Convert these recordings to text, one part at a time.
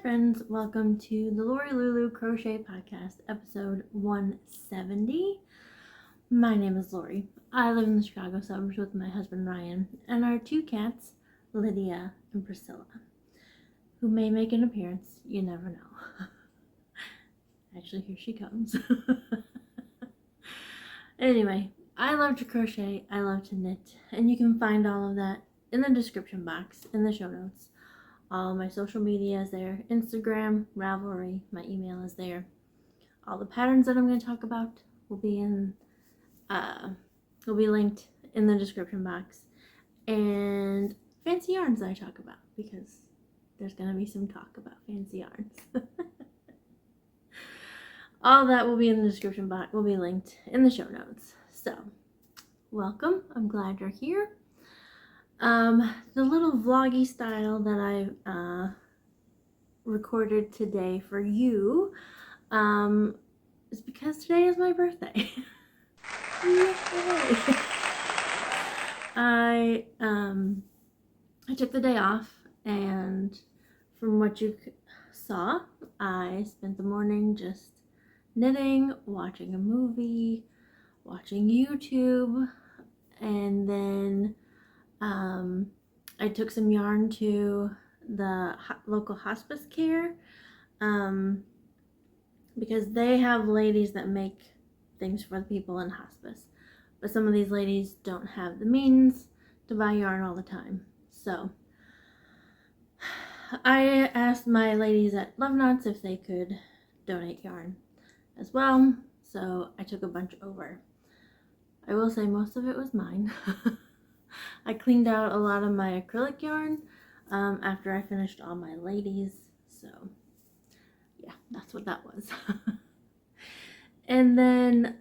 friends, welcome to the Lori Lulu Crochet Podcast, episode 170. My name is Lori. I live in the Chicago suburbs with my husband Ryan and our two cats, Lydia and Priscilla, who may make an appearance, you never know. Actually, here she comes. Anyway, I love to crochet, I love to knit, and you can find all of that in the description box, in the show notes. All my social media is there, Instagram, Ravelry, my email is there. All the patterns that I'm going to talk about will be linked in the description box. And fancy yarns that I talk about, because there's going to be some talk about fancy yarns. All that will be in the description box, will be linked in the show notes. So, welcome, I'm glad you're here. The little vloggy style that I recorded today for you is because today is my birthday. Yay! I took the day off, and from what you saw, I spent the morning just knitting, watching a movie, watching YouTube, and then I took some yarn to the local hospice care because they have ladies that make things for the people in hospice, but some of these ladies don't have the means to buy yarn all the time. So I asked my ladies at Love Knots if they could donate yarn as well, so I took a bunch over. I will say most of it was mine. I cleaned out a lot of my acrylic yarn after I finished all my ladies, so yeah, that's what that was. And then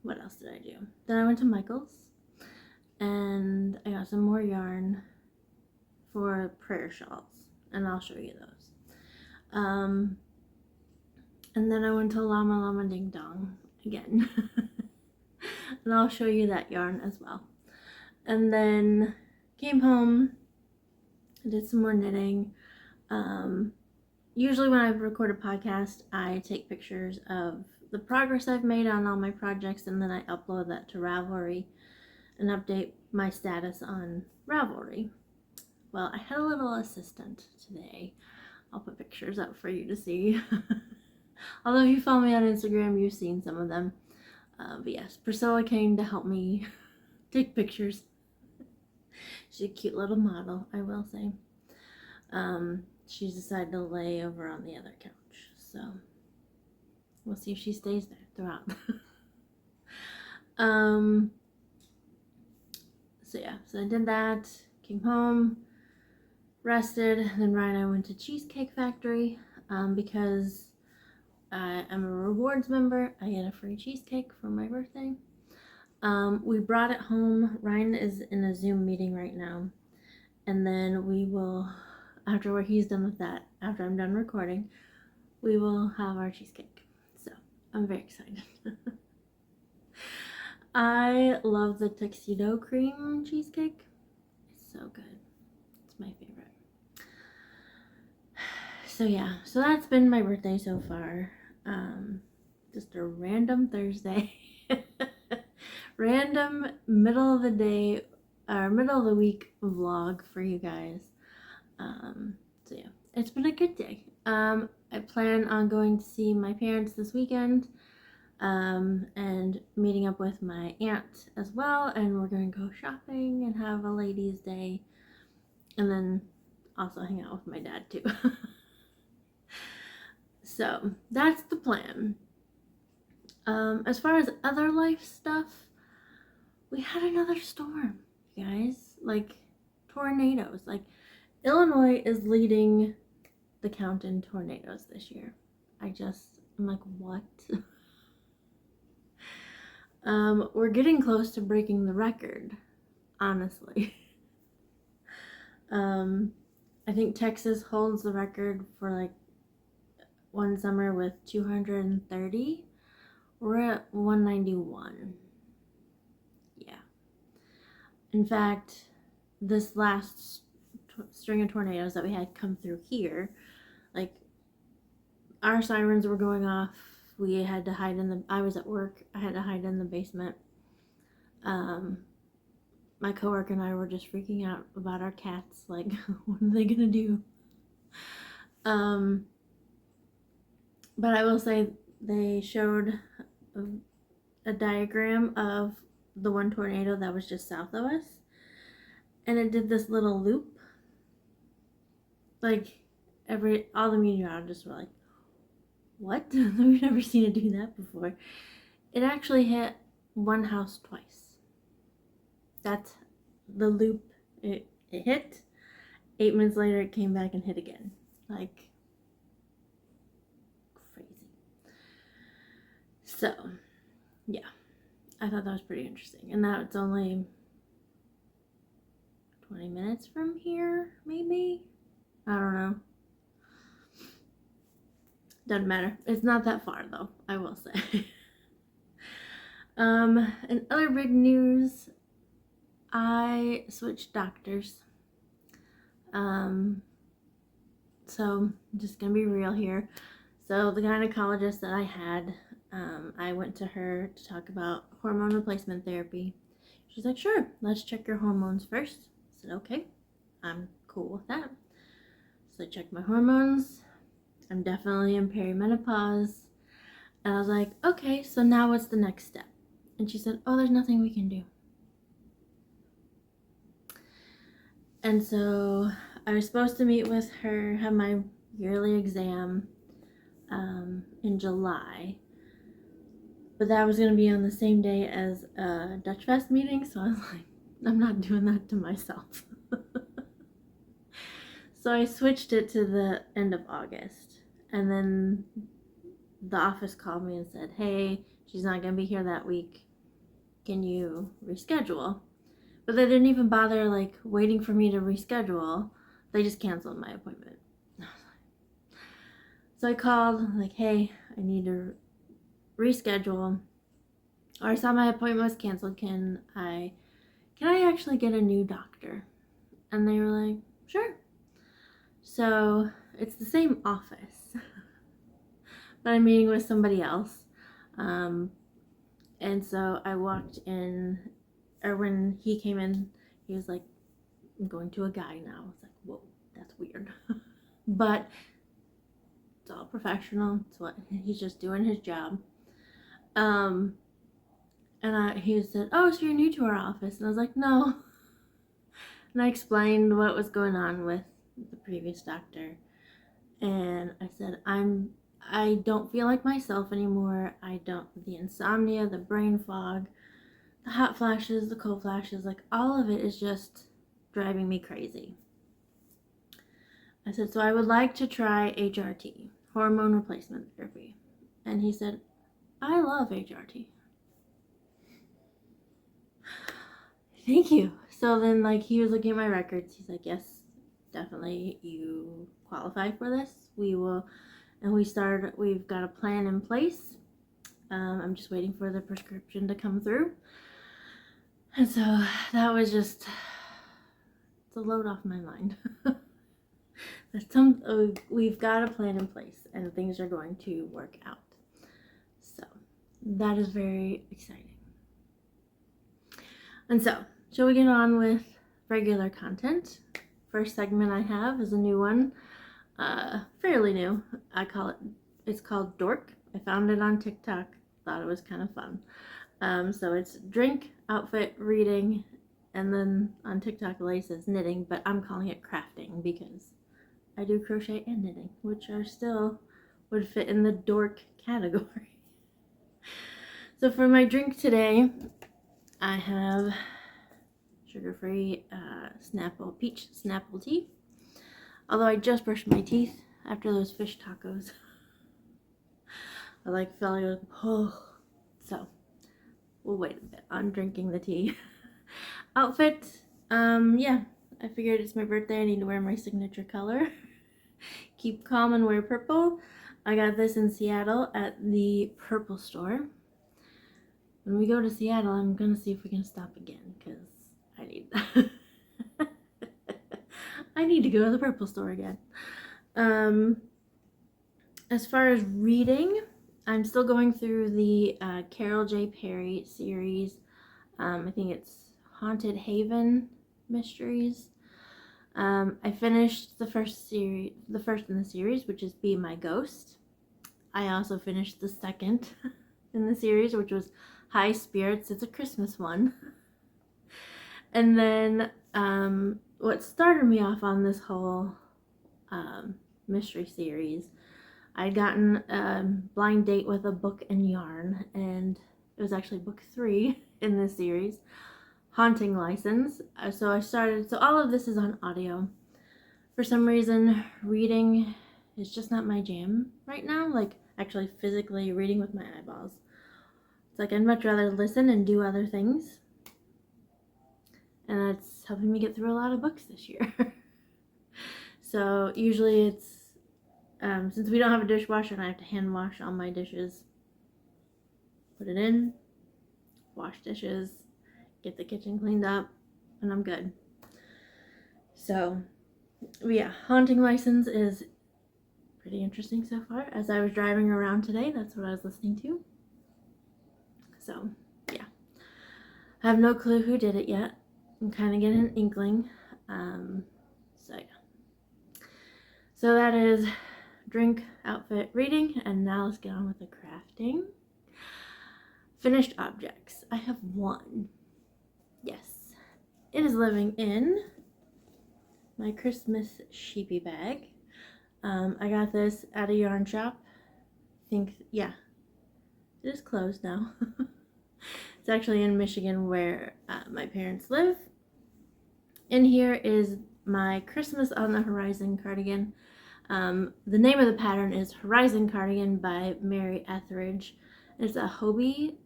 what else did I do? Then I went to Michael's and I got some more yarn for prayer shawls, and I'll show you those. And then I went to Llama Ding Dong again. And I'll show you that yarn as well. And then came home, did some more knitting. Usually when I record a podcast, I take pictures of the progress I've made on all my projects, and then I upload that to Ravelry and update my status on Ravelry. Well, I had a little assistant today. I'll put pictures up for you to see. Although if you follow me on Instagram, you've seen some of them. But yes, Priscilla came to help me take pictures. She's a cute little model, I will say. She's decided to lay over on the other couch, so we'll see if she stays there throughout. So I did that, came home, rested, then Ryan and I went to Cheesecake Factory because I'm a rewards member. I get a free cheesecake for my birthday. We brought it home. Ryan is in a Zoom meeting right now, and then we will, after he's done with that, after I'm done recording, we will have our cheesecake. So I'm very excited. I love the tuxedo cream cheesecake. It's so good. It's my favorite. So yeah, so that's been my birthday so far. Just a random Thursday. Random middle of the day or middle of the week vlog for you guys. So yeah, it's been a good day. I plan on going to see my parents this weekend and meeting up with my aunt as well, and we're going to go shopping and have a ladies' day, and then also hang out with my dad too. So that's the plan. As far as other life stuff, we had another storm, you guys. Like tornadoes. Like Illinois is leading the count in tornadoes this year. I'm like, what? We're getting close to breaking the record, honestly. I think Texas holds the record for like one summer with 230. We're at 191. Yeah. In fact, this last string of tornadoes that we had come through here. Like, our sirens were going off. We had to hide I was at work. I had to hide in the basement. My coworker and I were just freaking out about our cats. Like, what are they gonna do? But I will say they showed a diagram of the one tornado that was just south of us, and it did this little loop. Like, all the meteorologists were like, what? We've never seen it do that before. It actually hit one house twice. That's the loop it hit. 8 minutes later, it came back and hit again. Like, crazy. So, yeah. I thought that was pretty interesting. And now it's only 20 minutes from here, maybe? I don't know. Doesn't matter. It's not that far, though, I will say. And other big news, I switched doctors. So I'm just gonna be real here. So the gynecologist that I had, I went to her to talk about hormone replacement therapy. She's like, sure, let's check your hormones first. I said, okay, I'm cool with that. So I checked my hormones. I'm definitely in perimenopause. And I was like, okay, so now what's the next step? And she said, oh, there's nothing we can do. And so I was supposed to meet with her, have my yearly exam in July. But that was going to be on the same day as a Dutch Fest meeting. So I was like, I'm not doing that to myself. So I switched it to the end of August. And then the office called me and said, hey, she's not going to be here that week. Can you reschedule? But they didn't even bother like waiting for me to reschedule. They just canceled my appointment. So I called like, hey, I need to reschedule. Or I saw my appointment was canceled. Can I actually get a new doctor? And they were like, sure. So it's the same office, but I'm meeting with somebody else. And so I walked in, or when he came in, he was like, I'm going to a guy now. I was like, whoa, that's weird. But it's all professional. It's what he's just doing his job. And he said, oh, so you're new to our office? And I was like, no. And I explained what was going on with the previous doctor. And I said, I don't feel like myself anymore. The insomnia, the brain fog, the hot flashes, the cold flashes, like all of it is just driving me crazy. I said, so I would like to try HRT, hormone replacement therapy. And he said, I love HRT. Thank you. So then like he was looking at my records. He's like, yes, definitely you qualify for this. We've got a plan in place. I'm just waiting for the prescription to come through. And so that was just, it's a load off my mind. We've got a plan in place and things are going to work out. So that is very exciting. And so, shall we get on with regular content? First segment I have is a new one. Fairly new. It's called Dork. I found it on TikTok. Thought it was kind of fun. So it's drink, outfit, reading, and then on TikTok it says knitting, but I'm calling it crafting because I do crochet and knitting, which are still would fit in the dork category. So for my drink today, I have sugar-free peach Snapple tea. Although I just brushed my teeth after those fish tacos. I felt like, oh. So, we'll wait a bit on drinking the tea. Outfit, yeah. I figured it's my birthday, I need to wear my signature color. Keep calm and wear purple. I got this in Seattle at the Purple store. When we go to Seattle, I'm gonna see if we can stop again, because I need that. I need to go to the purple store again. As far as reading, I'm still going through the Carol J. Perry series. I think it's Haunted Haven Mysteries. I finished the first in the series, which is Be My Ghost. I also finished the second in the series, which was High Spirits. It's a Christmas one. And then what started me off on this whole mystery series, I'd gotten a blind date with a book and yarn, and it was actually book 3 in this series, Haunting License. So all of this is on audio. For some reason, reading is just not my jam right now, like actually physically reading with my eyeballs. It's like I'd much rather listen and do other things. And that's helping me get through a lot of books this year. So usually it's, since we don't have a dishwasher and I have to hand wash all my dishes, put it in, wash dishes, get the kitchen cleaned up, and I'm good. So, yeah, Haunting License is pretty interesting so far. As I was driving around today, that's what I was listening to. So, yeah. I have no clue who did it yet. I'm kind of getting an inkling. So, yeah. So that is drink, outfit, reading, and now let's get on with the crafting. Finished objects. I have one. Yes. It is living in my Christmas sheepy bag. I got this at a yarn shop. It is closed now. It's actually in Michigan where my parents live. In here is my Christmas on the Horizon cardigan. The name of the pattern is Horizon Cardigan by Mary Etheridge. It's a Hobie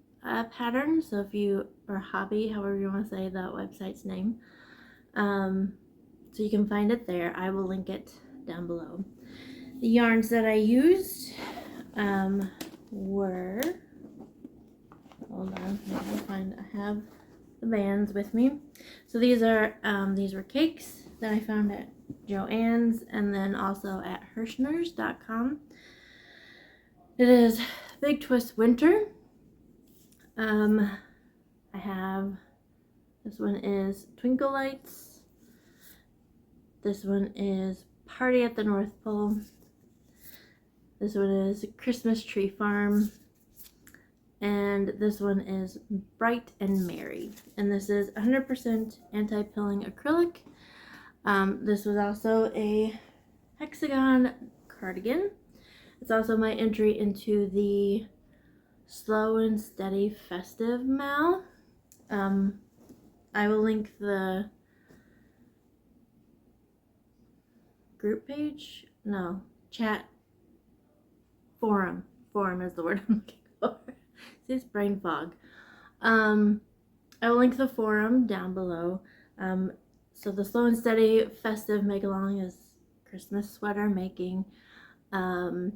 pattern, so if you, or hobby, however you want to say the website's name. So you can find it there. I will link it down below. The yarns that I used were, hold on, I have the bands with me. So these were cakes that I found at Joann's and then also at Hirschners.com. It is Big Twist Winter. I have, this one is Twinkle Lights. This one is Party at the North Pole. This one is Christmas Tree Farm. And this one is Bright and Merry. And this is 100% anti-pilling acrylic. This was also a hexagon cardigan. It's also my entry into the Slow and Steady Festive Mal. I will link the group page. No, chat forum. Forum is the word I'm looking for. It's brain fog. I will link the forum down below. So the Slow and Steady Festive Make-Along is Christmas sweater making. And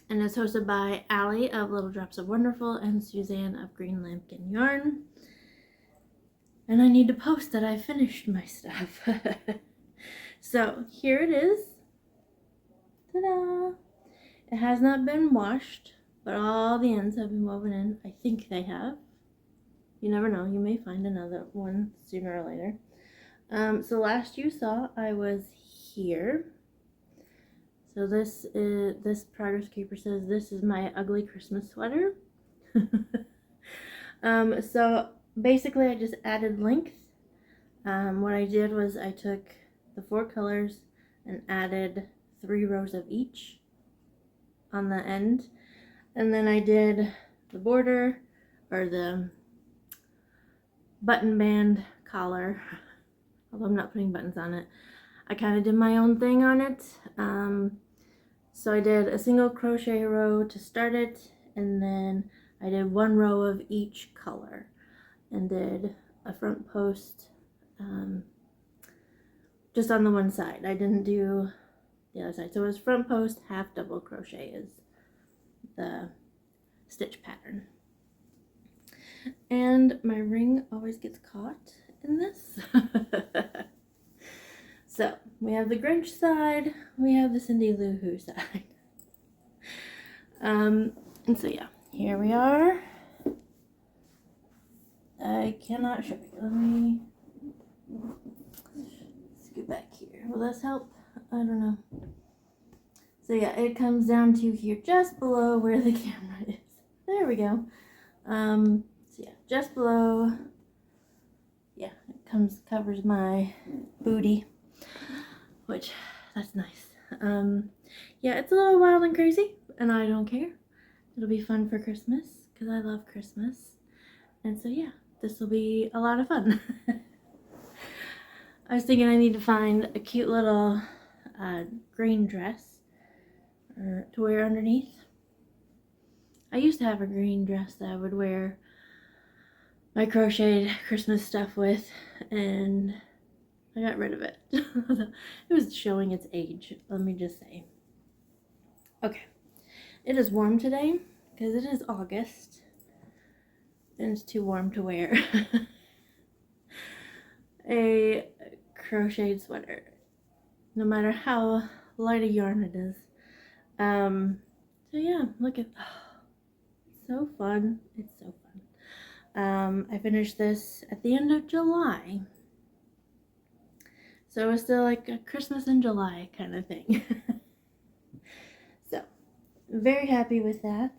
it's hosted by Allie of Little Drops of Wonderful and Suzanne of Green Lambkin Yarn. And I need to post that I finished my stuff. So here it is. Ta-da! It has not been washed, but all the ends have been woven in. I think they have. You never know. You may find another one sooner or later. So last you saw, I was here. So this Progress Keeper says, this is my ugly Christmas sweater. So basically I just added length. What I did was I took the 4 colors and added 3 rows of each on the end. And then I did the border, or the button band collar, although I'm not putting buttons on it. I kind of did my own thing on it. So I did a single crochet row to start it, and then I did 1 row of each color and did a front post just on the one side. I didn't do the other side. So it was front post, half double crochet is the stitch pattern. And my ring always gets caught in this. we have the Grinch side, we have the Cindy Lou Who side. And so yeah, here we are. I cannot show you. Let me scoot back here. Will this help? I don't know. So yeah, it comes down to here just below where the camera is. There we go. So yeah, just below. Yeah, it covers my booty, which that's nice. Yeah, it's a little wild and crazy, and I don't care. It'll be fun for Christmas because I love Christmas, and so yeah, this will be a lot of fun. I was thinking I need to find a cute little green dress to wear underneath. I used to have a green dress that I would wear my crocheted Christmas stuff with, and I got rid of it. It was showing its age, let me just say. Okay, it is warm today because it is August and it's too warm to wear a crocheted sweater, no matter how light a yarn it is. So yeah, look at, so fun. It's so fun. I finished this at the end of July. So it's still like a Christmas in July kind of thing. So, very happy with that.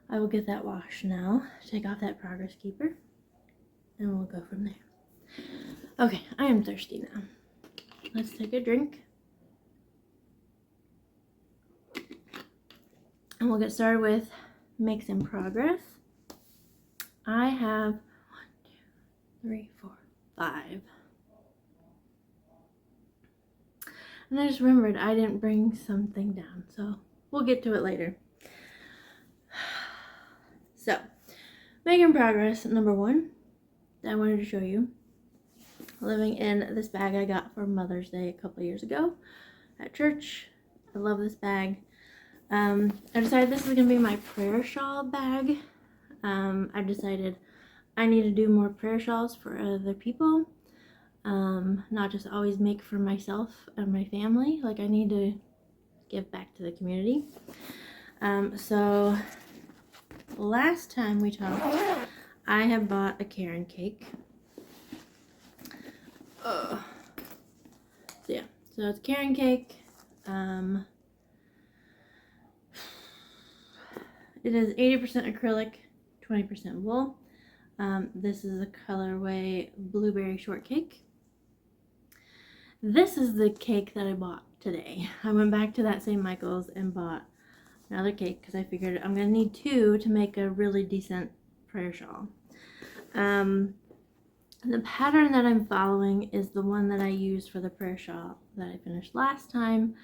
I will get that washed now. Take off that progress keeper. And we'll go from there. Okay, I am thirsty now. Let's take a drink. And we'll get started with Makes in Progress. I have 1, 2, 3, 4, 5. And I just remembered I didn't bring something down, so we'll get to it later. So, Making Progress, number 1, that I wanted to show you. Living in this bag I got for Mother's Day a couple years ago at church. I love this bag. I decided this is going to be my prayer shawl bag. I decided I need to do more prayer shawls for other people. Not just always make for myself and my family. Like, I need to give back to the community. So last time we talked, I had bought a Caron cake. So yeah, so it's Caron cake. It is 80% acrylic, 20% wool. This is a colorway blueberry shortcake. This is the cake that I bought today. I went back to that St. Michael's and bought another cake because I figured I'm going to need 2 to make a really decent prayer shawl. The pattern that I'm following is the one that I used for the prayer shawl that I finished last time.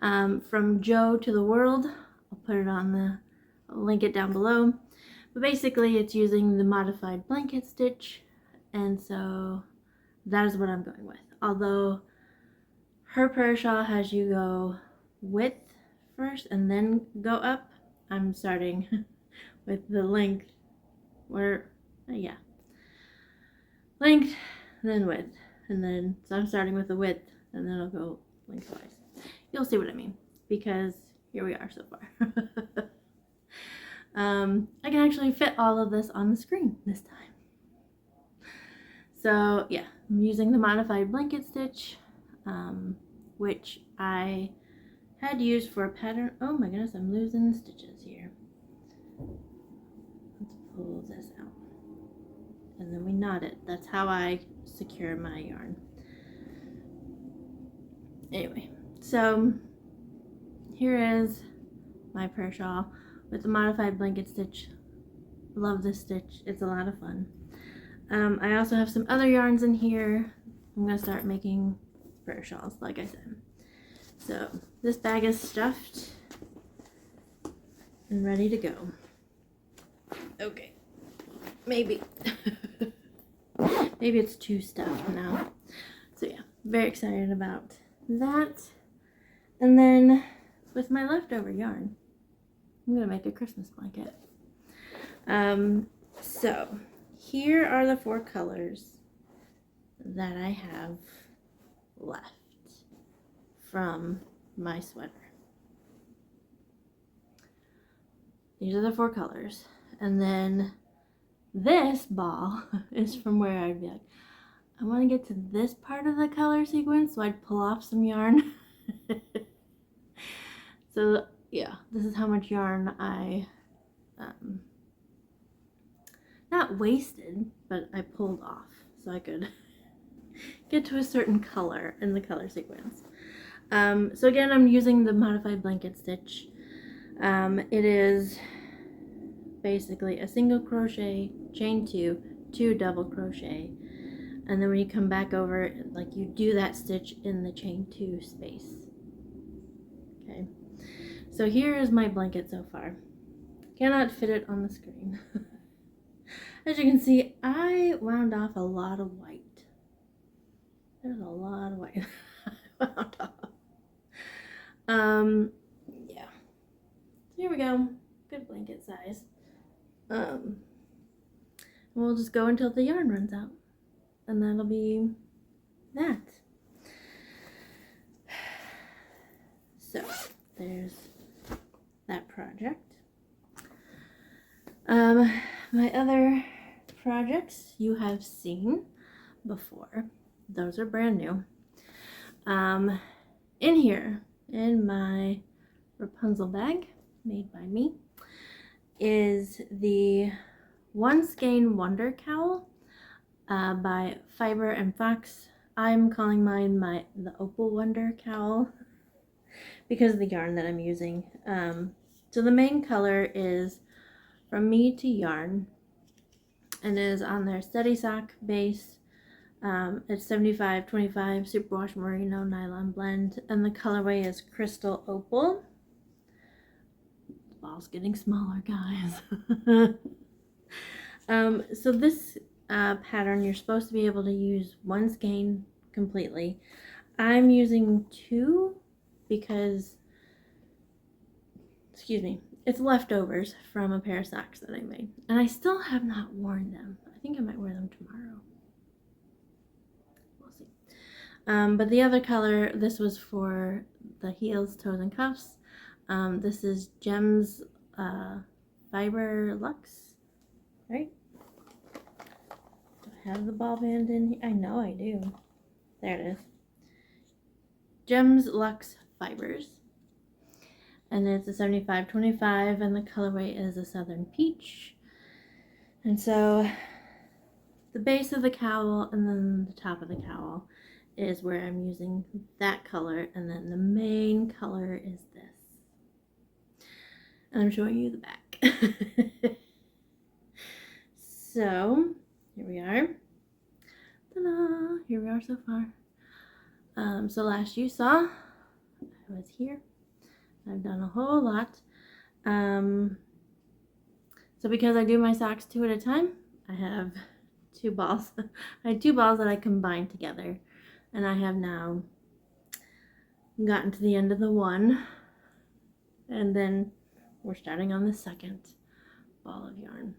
From Joe to the World. I'll put it on I'll link it down below. But basically it's using the modified blanket stitch, and so that is what I'm going with. Although her prayer shawl has you go width first and then go up, I'm starting with the length, length, then width, and then, so I'm starting with the width and then I'll go lengthwise. You'll see what I mean, because here we are so far. I can actually fit all of this on the screen this time. So yeah, I'm using the modified blanket stitch, which I had used for a pattern. Oh my goodness, I'm losing the stitches here. Let's pull this out. And then we knot it. That's how I secure my yarn. Anyway, so here is my prayer shawl with the modified blanket stitch. Love this stitch. It's a lot of fun. I also have some other yarns in here. I'm going to start making prayer shawls, like I said. So this bag is stuffed and ready to go. Okay, maybe. Maybe it's too stuffed now. So yeah, very excited about that. And then with my leftover yarn, I'm gonna make a Christmas blanket. So here are the 4 colors that I have left. from my sweater. These are the 4 colors. And then this ball is from where I'd be like, I want to get to this part of the color sequence, so I'd pull off some yarn. So yeah, this is how much yarn I not wasted, but I pulled off so I could get to a certain color in the color sequence. So again, I'm using the modified blanket stitch. It is basically a single crochet, chain 2, 2 double crochet, and then when you come back over, like, you do that stitch in the chain 2 space. Okay, so here is my blanket so far. Cannot fit it on the screen. As you can see, I wound off a lot of white. There's a lot of white I wound off. Yeah. So here we go. Good blanket size. We'll just go until the yarn runs out. And that'll be that. So, there's that project. My other projects you have seen before. Those are brand new. In here, in my Rapunzel bag, made by me, is the One Skein Wonder Cowl by Fiber and Fox. I'm calling mine the Opal Wonder Cowl because of the yarn that I'm using. So the main color is From Me to Yarn, and it is on their Steady Sock base. It's 75-25 superwash merino nylon blend, and the colorway is Crystal Opal. The ball's getting smaller, guys. So this pattern, you're supposed to be able to use 1 skein completely. I'm using 2 because, excuse me, it's leftovers from a pair of socks that I made, and I still have not worn them. I think I might wear them tomorrow. We'll see. But the other color, this was for the heels, toes, and cuffs. This is Gems Fiber Luxe, right? Do I have the ball band in here? I know I do. There it is. Gems Luxe Fibers. And it's a 75-25, and the colorway is a Southern Peach. And so the base of the cowl and then the top of the cowl is where I'm using that color, and then the main color is this. And I'm showing you the back. So here we are. Ta-da! Here we are so far. So last you saw, I was here. I've done a whole lot. So because I do my socks 2 at a time, I have 2 balls. I had 2 balls that I combined together, and I have now gotten to the end of the one, and then we're starting on the second ball of yarn.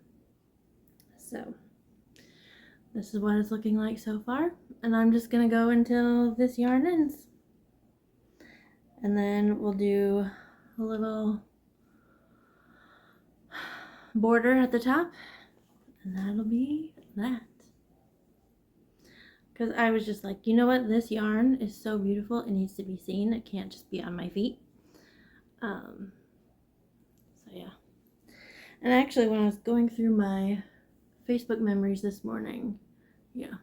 So this is what it's looking like so far, and I'm just gonna go until this yarn ends. And then we'll do a little border at the top, and that'll be that. Because I was just like, you know what, this yarn is so beautiful, it needs to be seen, it can't just be on my feet. So yeah. And actually, when I was going through my Facebook memories this morning, yeah,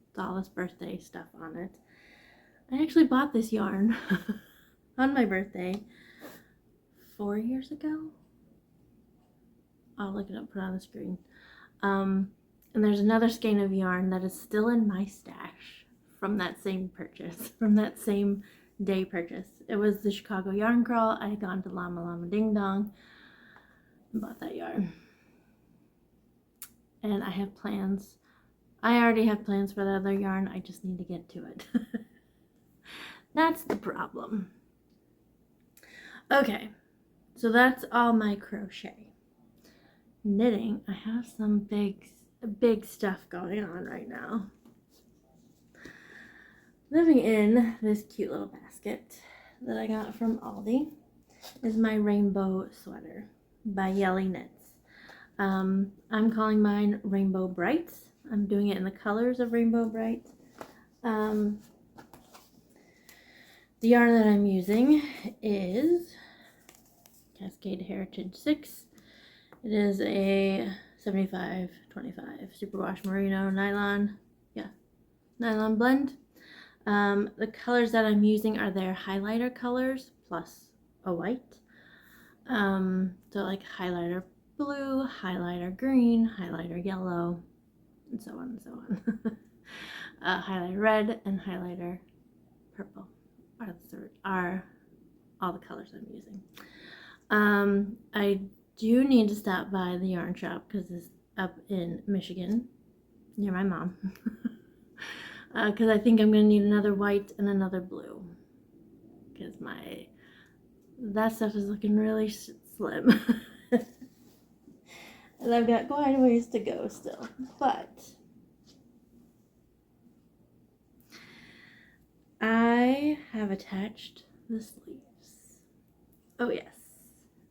it's all this birthday stuff on it, I actually bought this yarn on my birthday 4 years ago. I'll look it up, put it on the screen. And there's another skein of yarn that is still in my stash from that same purchase, from that same day purchase. It was the Chicago Yarn Crawl. I had gone to Llama Llama Ding Dong and bought that yarn. And I have plans. I already have plans for the other yarn. I just need to get to it. That's the problem. Okay, so that's all my crochet. Knitting, I have some big stuff going on right now. Living in this cute little basket that I got from Aldi is my rainbow sweater by Yelly Knits. I'm calling mine Rainbow Bright. I'm doing it in the colors of Rainbow Bright. The yarn that I'm using is Cascade Heritage 6. It is a 75-25 superwash merino nylon, nylon blend. The colors that I'm using are their highlighter colors plus a white. So like highlighter blue, highlighter green, highlighter yellow, and so on and so on. Highlighter red and highlighter purple are all the colors I'm using. I do need to stop by the yarn shop because it's up in Michigan near my mom. Because I think I'm going to need another white and another blue. Because that stuff is looking really slim. And I've got quite a ways to go still. But I have attached the sleeves. Oh yes,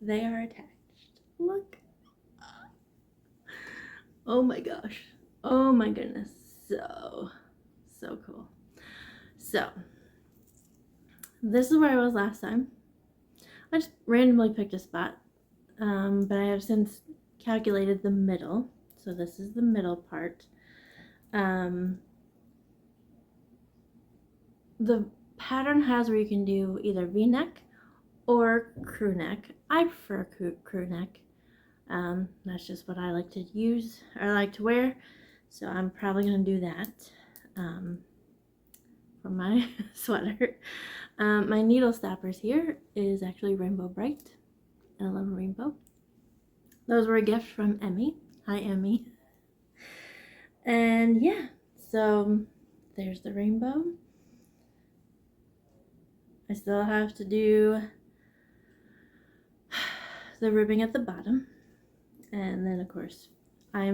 they are attached. Look. Oh my gosh. Oh my goodness. So cool. So this is where I was last time. I just randomly picked a spot, but I have since calculated the middle. So this is the middle part. The pattern has where you can do either V-neck or crew neck. I prefer crew neck. That's just what I like to use or like to wear. So I'm probably going to do that for my sweater. My needle stoppers here is actually Rainbow Bright and a little rainbow. Those were a gift from Emmy. Hi, Emmy. And yeah, so there's the rainbow. I still have to do the ribbing at the bottom. And then, of course, I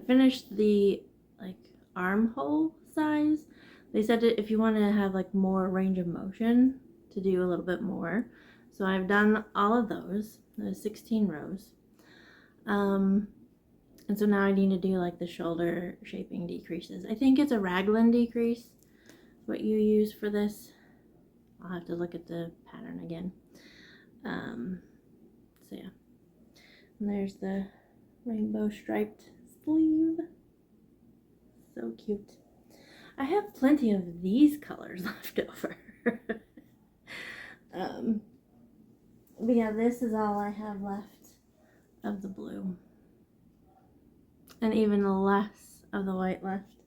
finished the armhole size. They said that if you want to have more range of motion, to do a little bit more. So I've done all of those. There's 16 rows. And so now I need to do the shoulder shaping decreases. I think it's a raglan decrease, what you use for this. I'll have to look at the pattern again. So yeah. And there's the rainbow striped sleeve. So cute. I have plenty of these colors left over. But yeah, this is all I have left of the blue. And even less of the white left.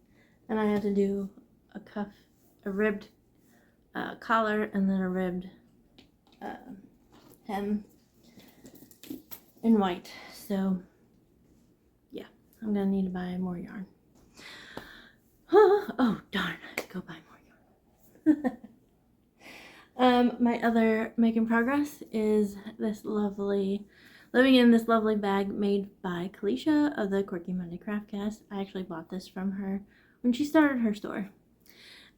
And I have to do a ribbed collar, and then a ribbed hem in white. So yeah, I'm gonna need to buy more yarn. Oh darn, I have to go buy more yarn. My other making progress is living in this lovely bag made by Kalisha of the Quirky Monday Craftcast. I actually bought this from her when she started her store.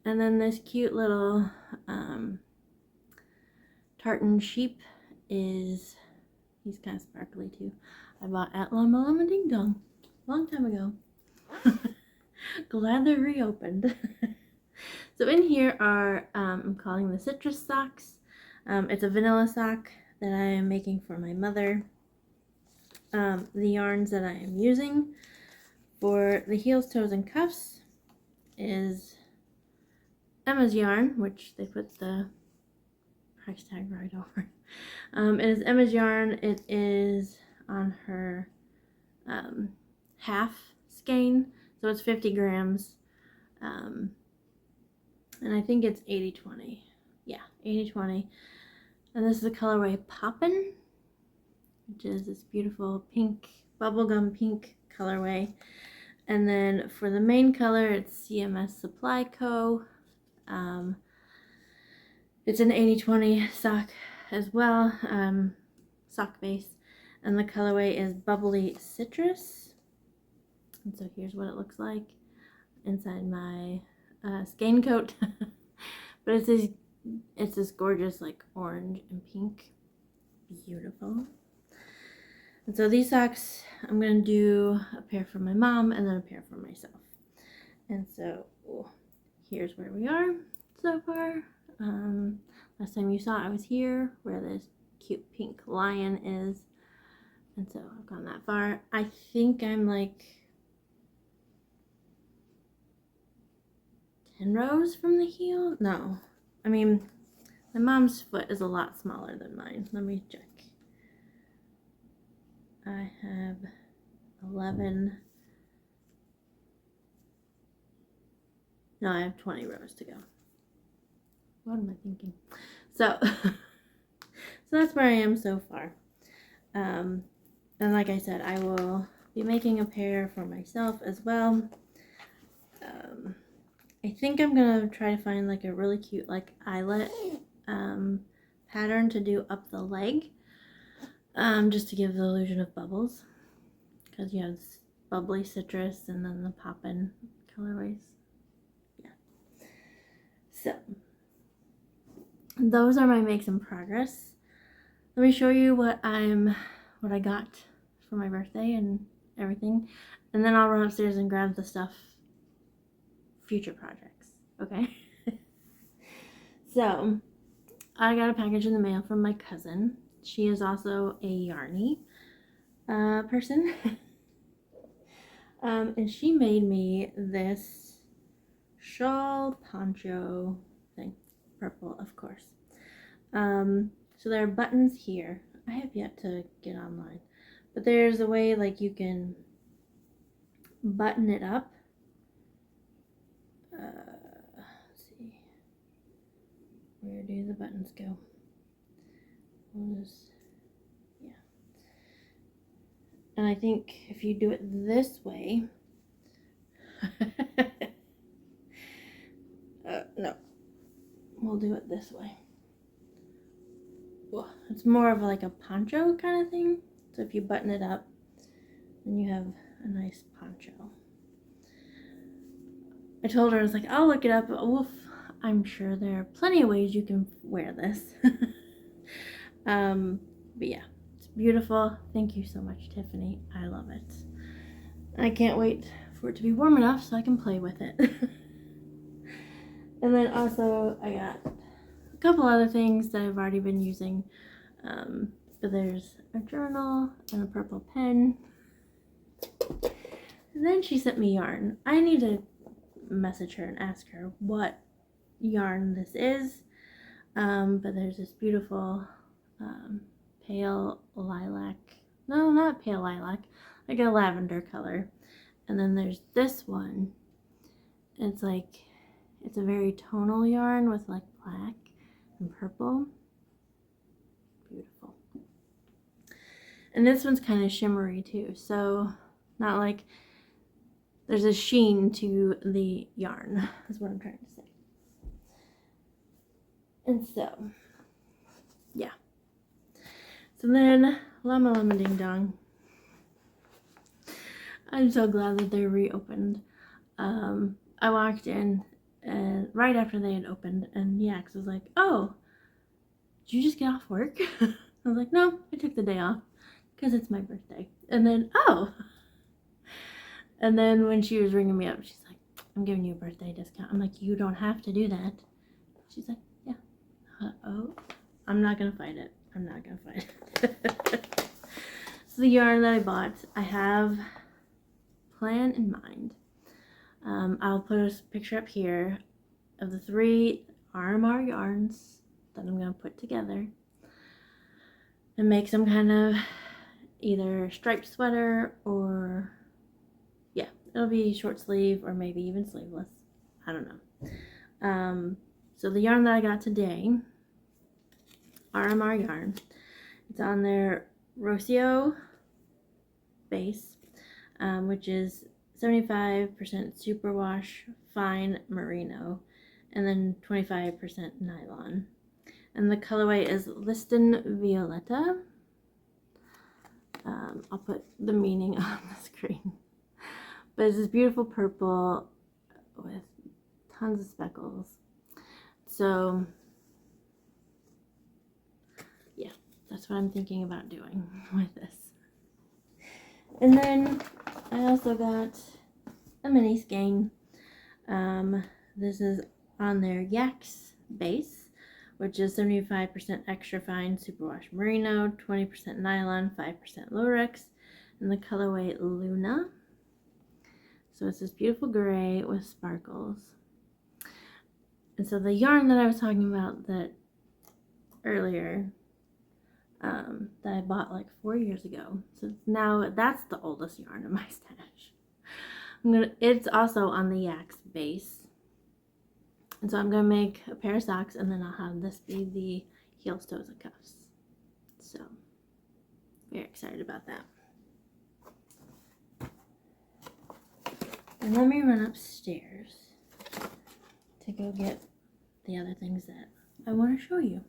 And then this cute little tartan sheep he's kind of sparkly too. I bought at Llama Llama Ding Dong long time ago. Glad they're reopened. So in here are, I'm calling the citrus socks. It's a vanilla sock that I am making for my mother. The yarns that I am using for the heels, toes, and cuffs is Emma's yarn, which they put the price tag right over. It is Emma's yarn. It is on her half skein, so it's 50 grams. And I think it's 80-20. Yeah, 80-20. And this is the colorway Poppin', which is this beautiful pink, bubblegum pink colorway. And then for the main color, it's CMS Supply Co. It's an 80-20 sock as well, sock base. And the colorway is Bubbly Citrus. And so here's what it looks like inside my skein coat. But it's this gorgeous like orange and pink. Beautiful. And so these socks, I'm going to do a pair for my mom and then a pair for myself. And so here's where we are so far. Last time you saw I was here where this cute pink lion is. And so I've gone that far. I think I'm like 10 rows from the heel. No, I mean, my mom's foot is a lot smaller than mine. Let me check. I have 11. No, I have 20 rows to go. What am I thinking? So, so that's where I am so far. And like I said, I will be making a pair for myself as well. I think I'm gonna try to find like a really cute like eyelet pattern to do up the leg, just to give the illusion of bubbles, because you have this bubbly citrus and then the poppin' colorways. Yeah. So those are my makes in progress. Let me show you what I got for my birthday and everything, and then I'll run upstairs and grab the stuff. Future projects, okay? So I got a package in the mail from my cousin. She is also a yarny person. And she made me this shawl poncho thing, purple of course. So there are buttons here. I have yet to get online, but there's a way like you can button it up. Let's see, where do the buttons go? Yeah. And I think if you do it this way, no, we'll do it this way. Well, it's more of like a poncho kind of thing. So if you button it up, then you have a nice poncho. I told her, I was like, I'll look it up. Oof, I'm sure there are plenty of ways you can wear this. But yeah, it's beautiful. Thank you so much, Tiffany. I love it. I can't wait for it to be warm enough so I can play with it. And then also I got a couple other things that I've already been using. But there's a journal and a purple pen. And then she sent me yarn. I need to message her and ask her what yarn this is. But there's this beautiful pale lilac. No, not pale lilac. Like a lavender color. And then there's this one. It's like, it's a very tonal yarn with like black and purple. Beautiful. And this one's kind of shimmery too, so not like there's a sheen to the yarn, is what I'm trying to say. And so, yeah. So then, llama ding dong. I'm so glad that they're reopened. I walked in and right after they had opened, and Yax was like, "Oh, did you just get off work?" I was like, "No, I took the day off because it's my birthday." And then, oh. And then when she was ringing me up, she's like, "I'm giving you a birthday discount." I'm like, "You don't have to do that." She's like, "Yeah." Oh, I'm not gonna fight it. I'm not gonna fight it. So the yarn that I bought, I have a plan in mind. I'll put a picture up here of the 3 RMR yarns that I'm gonna put together and make some kind of either striped sweater, or yeah, it'll be short sleeve or maybe even sleeveless. I don't know. So the yarn that I got today, RMR yarn, it's on their Rocio base, which is 75% superwash fine merino and then 25% nylon. And the colorway is Liston Violetta. I'll put the meaning on the screen. But it's this beautiful purple with tons of speckles. So yeah, that's what I'm thinking about doing with this. And then I also got a mini skein. This is on their Yaks base, which is 75% extra fine superwash merino, 20% nylon, 5% Lurex, and the colorway Luna. So it's this beautiful gray with sparkles. And so the yarn that I was talking about that earlier, that I bought like 4 years ago. So now that's the oldest yarn in my stash. It's also on the Yaks base. And so I'm going to make a pair of socks, and then I'll have this be the heels, toes, and cuffs. So, very excited about that. And let me run upstairs to go get the other things that I want to show you.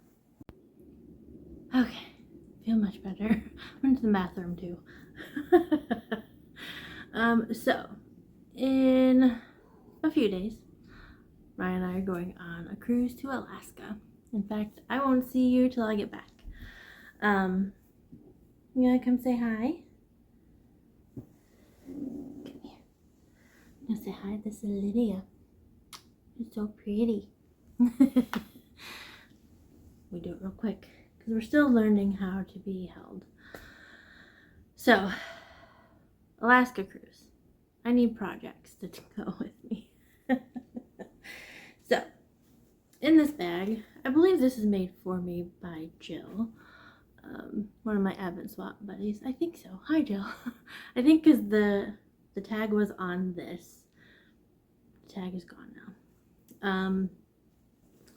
Okay, feel much better. I went to the bathroom too. So, in a few days, Ryan and I are going on a cruise to Alaska. In fact, I won't see you till I get back. You gonna come say hi? Come here. I'm gonna say hi. This is Lydia. You're so pretty. We do it real quick because we're still learning how to be held. So, Alaska cruise. I need projects to go with me. So, in this bag, I believe this is made for me by Jill, one of my Advent Swap buddies. I think so. Hi, Jill. I think because the tag was on this. The tag is gone now.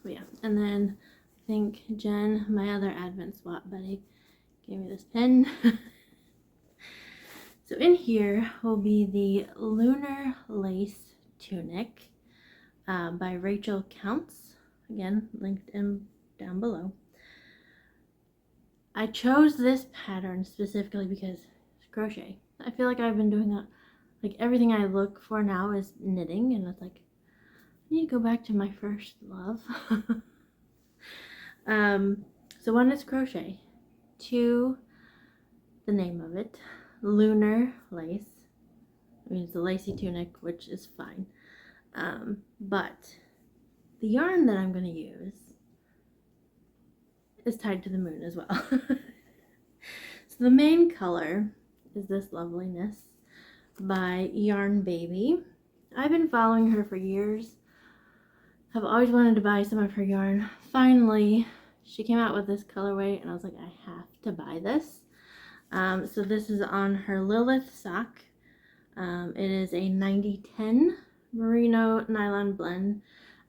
But yeah, and then I think Jen, my other Advent Swap buddy, gave me this pin. So in here will be the Lunar Lace Tunic by Rachel Counts. Again, linked in down below. I chose this pattern specifically because it's crochet. I feel like I've been doing like everything I look for now is knitting, and it's like I need to go back to my first love. So one is crochet, two, the name of it, Lunar Lace. I mean, it's a lacy tunic, which is fine. But the yarn that I'm going to use is tied to the moon as well. So the main color is this loveliness by Yarn Baby. I've been following her for years. I've always wanted to buy some of her yarn. Finally, she came out with this colorway, and I was like, I have to buy this. So this is on her Lilith sock. It is a 90-10 merino nylon blend,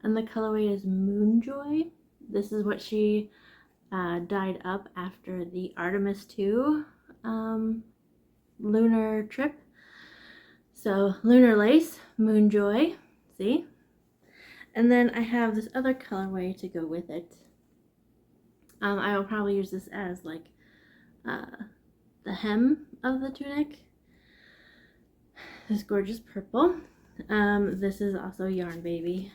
and the colorway is Moonjoy. This is what she dyed up after the Artemis 2 lunar trip. So Lunar Lace, Moonjoy, see? And then I have this other colorway to go with it. I will probably use this as like the hem of the tunic. This gorgeous purple. This is also Yarn Baby.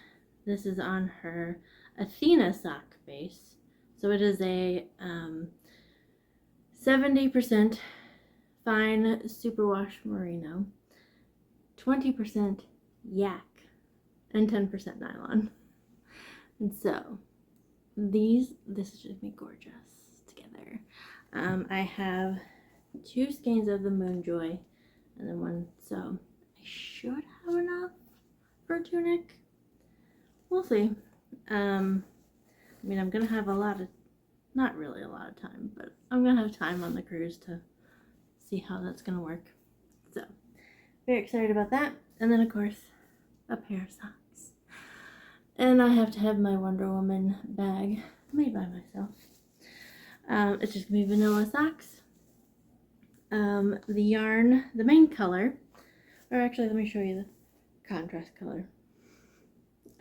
This is on her Athena sock base. So it is a 70% fine superwash merino, 20% yak, and 10% nylon. And so this is just me gorgeous together. I have 2 skeins of the Moonjoy and then one, so I should have enough for a tunic. We'll see. I mean, I'm gonna have not really a lot of time, but I'm gonna have time on the cruise to see how that's gonna work. So, very excited about that. And then, of course, a pair of socks. And I have to have my Wonder Woman bag made by myself. It's just gonna be vanilla socks. The yarn, the main color, or actually, let me show you the contrast color.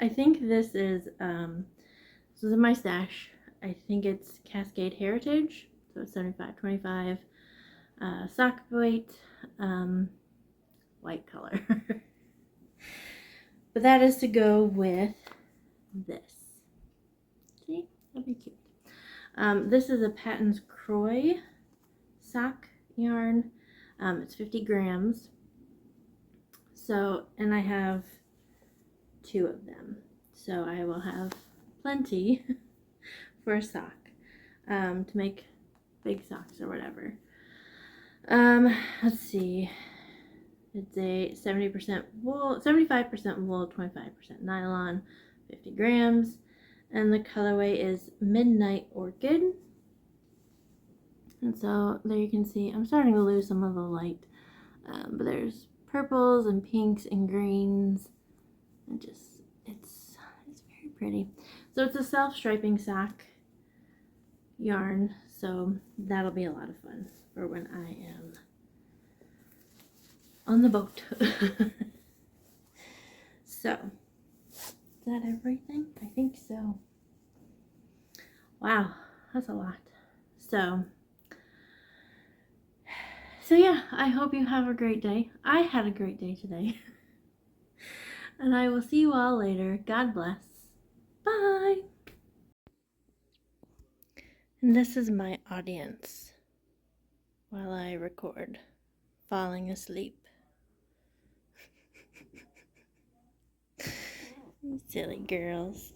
I think this is in my stash. I think it's Cascade Heritage, so it's 75-25 sock weight, white color. But that is to go with this. See? That'd be cute. This is a Patton's Croy sock yarn. It's 50 grams. So, and I have 2 of them. So I will have plenty for a sock to make big socks or whatever. Let's see. It's a 70% wool, 75% wool, 25% nylon, 50 grams. And the colorway is Midnight Orchid. And so there you can see, I'm starting to lose some of the light. But there's purples and pinks and greens. And just, it's very pretty. So it's a self-striping sock yarn. So that'll be a lot of fun for when I am on the boat. So, is that everything? I think so. Wow, that's a lot. So yeah, I hope you have a great day. I had a great day today. And I will see you all later. God bless. Bye. And this is my audience while I record, falling asleep. You silly girls.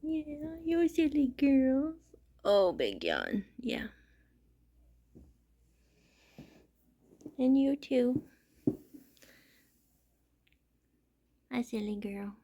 Yeah, you silly girls. Oh, big yawn. Yeah. And you too. Hi, silly girl.